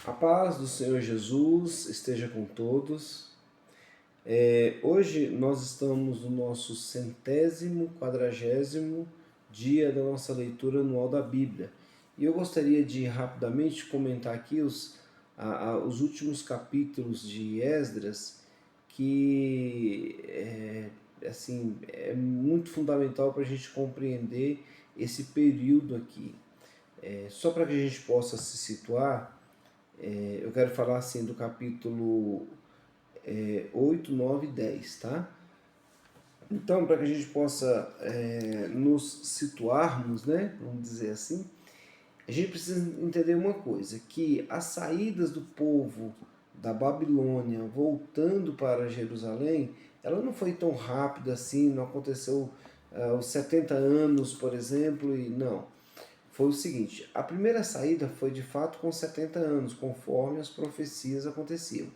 A paz do Senhor Jesus esteja com todos. Hoje nós estamos no nosso 100º, 40º dia da nossa leitura anual da Bíblia. E eu gostaria de rapidamente comentar aqui os últimos capítulos de Esdras, que é muito fundamental para a gente compreender esse período aqui. Só para que a gente possa se situar, eu quero falar assim do capítulo 8, 9 e 10, tá? Então, para que a gente possa nos situarmos, né, vamos dizer assim, a gente precisa entender uma coisa, que as saídas do povo da Babilônia voltando para Jerusalém, ela não foi tão rápida assim, não aconteceu aos 70 anos, por exemplo, e não. Foi o seguinte, a primeira saída foi de fato com 70 anos, conforme as profecias aconteciam.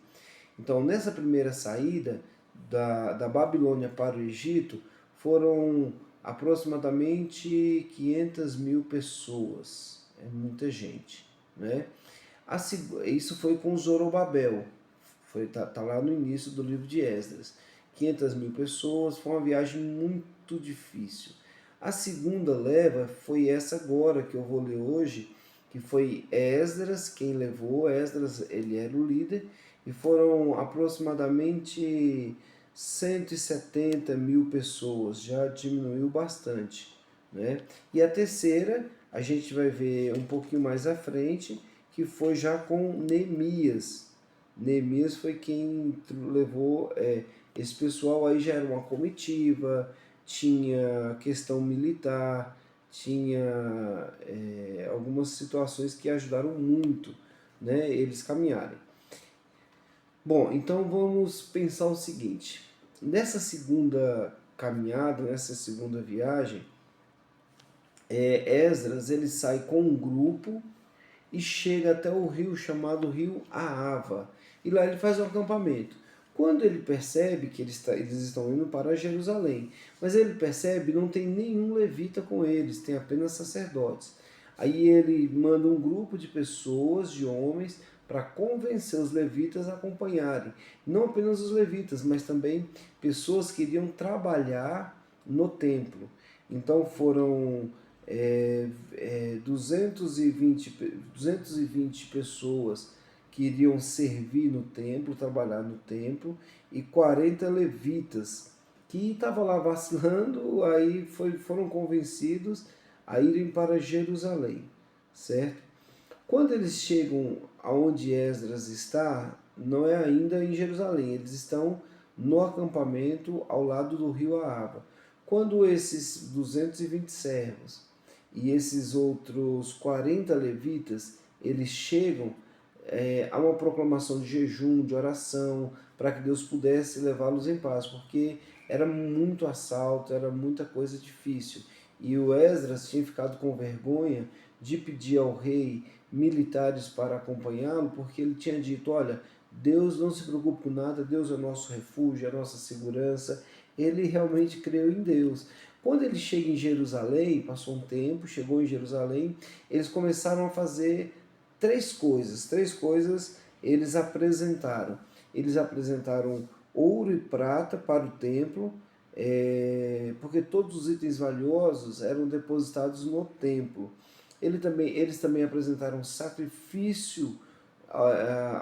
Então, nessa primeira saída da Babilônia para o Egito, foram aproximadamente 500 mil pessoas. É muita gente, né? Isso foi com Zorobabel, tá lá no início do livro de Esdras. 500 mil pessoas, foi uma viagem muito difícil. A segunda leva foi essa agora que eu vou ler hoje, que foi Esdras quem levou. Esdras, ele era o líder, e foram aproximadamente 170 mil pessoas, já diminuiu bastante, né? E a terceira, a gente vai ver um pouquinho mais à frente, que foi já com Neemias. Neemias foi quem levou esse pessoal, aí já era uma comitiva, tinha questão militar, tinha algumas situações que ajudaram muito, né, eles caminharem. Bom, então vamos pensar o seguinte, nessa segunda caminhada, nessa segunda viagem, Esdras ele sai com um grupo e chega até o rio chamado Rio Ahava. E lá ele faz um acampamento. Quando ele percebe que eles estão indo para Jerusalém, mas ele percebe que não tem nenhum levita com eles, tem apenas sacerdotes. Aí ele manda um grupo de pessoas, de homens, para convencer os levitas a acompanharem. Não apenas os levitas, mas também pessoas que iriam trabalhar no templo. Então foram 220 pessoas que iriam servir no templo, trabalhar no templo, e 40 levitas que estavam lá vacilando, aí foram convencidos a irem para Jerusalém, certo? Quando eles chegam aonde Esdras está, não é ainda em Jerusalém, eles estão no acampamento ao lado do rio Ahava. Quando esses 220 servos e esses outros 40 levitas, eles chegam a uma proclamação de jejum, de oração, para que Deus pudesse levá-los em paz, porque era muito assalto, era muita coisa difícil. E o Esdras tinha ficado com vergonha de pedir ao rei militares para acompanhá-lo, porque ele tinha dito, olha, Deus não se preocupa com nada, Deus é o nosso refúgio, é a nossa segurança. Ele realmente creu em Deus. Quando ele chega em Jerusalém, passou um tempo, chegou em Jerusalém, eles começaram a fazer três coisas eles apresentaram. Eles apresentaram ouro e prata para o templo, porque todos os itens valiosos eram depositados no templo. Eles também apresentaram sacrifício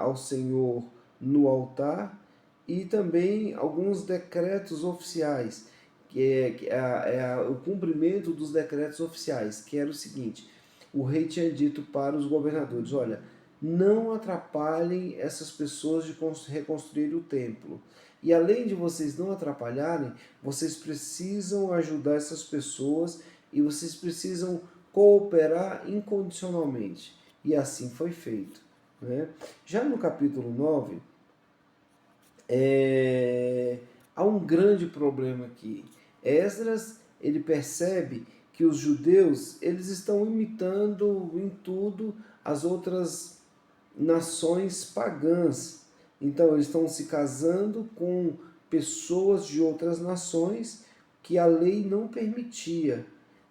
ao Senhor no altar e também alguns decretos oficiais, que é o cumprimento dos decretos oficiais, que era o seguinte: o rei tinha dito para os governadores, olha, não atrapalhem essas pessoas de reconstruir o templo. E além de vocês não atrapalharem, vocês precisam ajudar essas pessoas e vocês precisam cooperar incondicionalmente. E assim foi feito, né? Já no capítulo 9, há um grande problema aqui. Esdras, ele percebe que os judeus, eles estão imitando em tudo as outras nações pagãs. Então, eles estão se casando com pessoas de outras nações que a lei não permitia.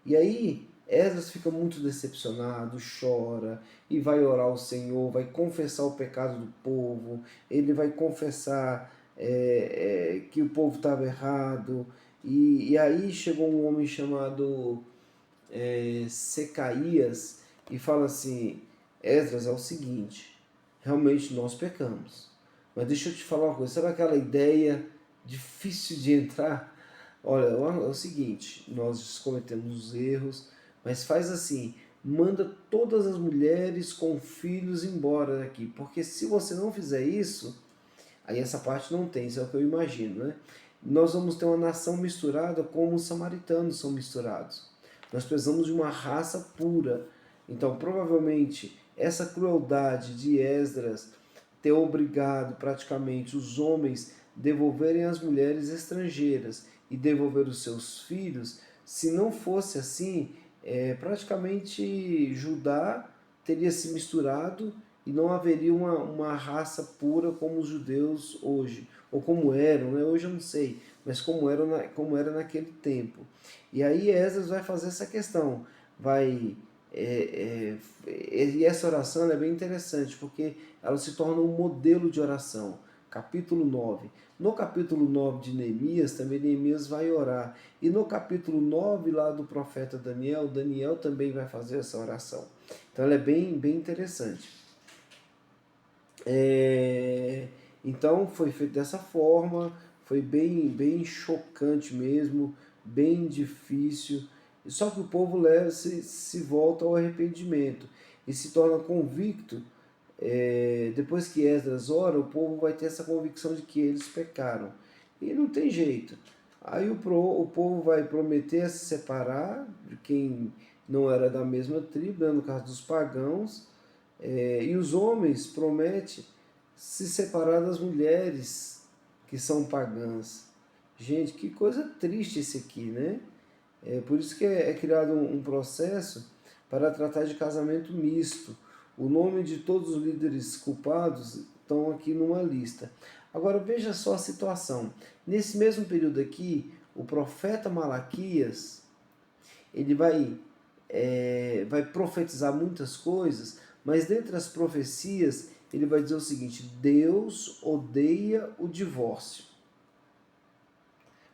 E aí, Esdras fica muito decepcionado, chora e vai orar ao Senhor, vai confessar o pecado do povo, ele vai confessar que o povo estava errado. E aí chegou um homem chamado Secaías e fala assim: Esdras, é o seguinte, realmente nós pecamos, mas deixa eu te falar uma coisa, sabe aquela ideia difícil de entrar? Olha, é o seguinte, nós cometemos os erros, mas faz assim, manda todas as mulheres com filhos embora daqui, porque se você não fizer isso, aí essa parte não tem, isso é o que eu imagino, né? Nós vamos ter uma nação misturada como os samaritanos são misturados. Nós precisamos de uma raça pura. Então, provavelmente, essa crueldade de Esdras ter obrigado praticamente os homens devolverem as mulheres estrangeiras e devolver os seus filhos, se não fosse assim, praticamente Judá teria se misturado e não haveria uma raça pura como os judeus hoje, ou como eram, né? Hoje eu não sei, mas como era naquele tempo. E aí Esdras vai fazer essa questão, vai e essa oração é bem interessante, porque ela se torna um modelo de oração. Capítulo 9. No capítulo 9 de Neemias, também Neemias vai orar. E no capítulo 9 lá do profeta Daniel, Daniel também vai fazer essa oração. Então ela é bem interessante. Então foi feito dessa forma, foi bem chocante mesmo, bem difícil. Só que o povo se volta ao arrependimento e se torna convicto. Depois que Esdras ora, o povo vai ter essa convicção de que eles pecaram. E não tem jeito. Aí o povo vai prometer se separar de quem não era da mesma tribo, né, no caso dos pagãos, e os homens prometem se separar das mulheres que são pagãs. Gente, que coisa triste esse aqui, né? Por isso que é criado um processo para tratar de casamento misto. O nome de todos os líderes culpados estão aqui numa lista. Agora veja só a situação. Nesse mesmo período aqui, o profeta Malaquias, ele vai profetizar muitas coisas, mas dentre as profecias ele vai dizer o seguinte: Deus odeia o divórcio.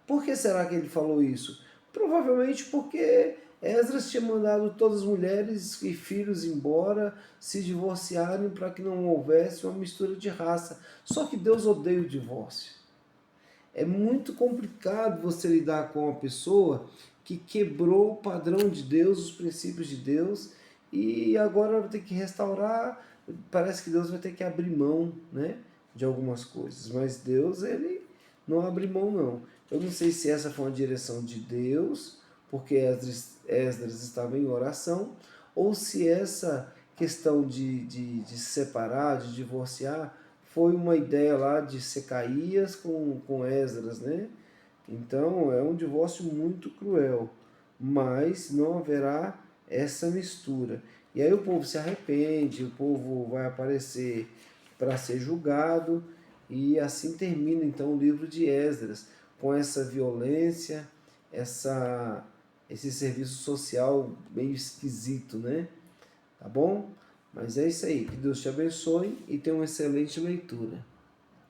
Por que será que ele falou isso? Provavelmente porque Esdras tinha mandado todas as mulheres e filhos embora, se divorciarem para que não houvesse uma mistura de raça. Só que Deus odeia o divórcio. É muito complicado você lidar com uma pessoa que quebrou o padrão de Deus, os princípios de Deus, e agora vai ter que restaurar. Parece que Deus vai ter que abrir mão, né, de algumas coisas, mas Deus, ele não abre mão, não. Eu não sei se essa foi uma direção de Deus, porque Esdras estava em oração, ou se essa questão de se separar, de divorciar, foi uma ideia lá de Secaías com Esdras, né? Então é um divórcio muito cruel, mas não haverá essa mistura. E aí o povo se arrepende, o povo vai aparecer para ser julgado, e assim termina então o livro de Esdras, com essa violência, esse serviço social meio esquisito, né? Tá bom? Mas é isso aí. Que Deus te abençoe e tenha uma excelente leitura.